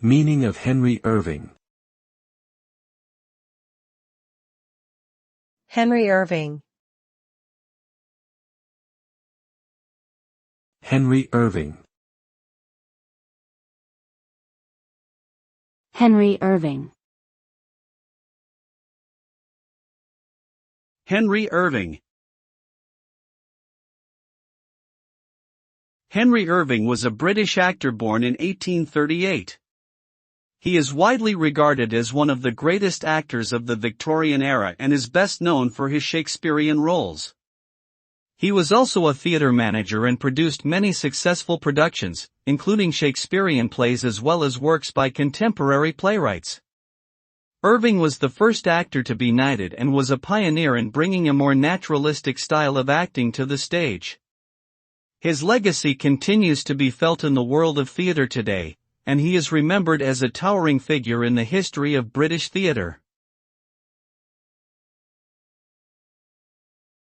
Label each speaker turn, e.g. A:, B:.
A: Meaning of Henry Irving.
B: Henry Irving.
A: Henry Irving.
C: Henry Irving.
D: Henry Irving. Henry Irving was a British actor born in 1838. He is widely regarded as one of the greatest actors of the Victorian era and is best known for his Shakespearean roles. He was also a theatre manager and produced many successful productions, including Shakespearean plays as well as works by contemporary playwrights. Irving was the first actor to be knighted and was a pioneer in bringing a more naturalistic style of acting to the stage. His legacy continues to be felt in the world of theatre today, and he is remembered as a towering figure in the history of British theatre.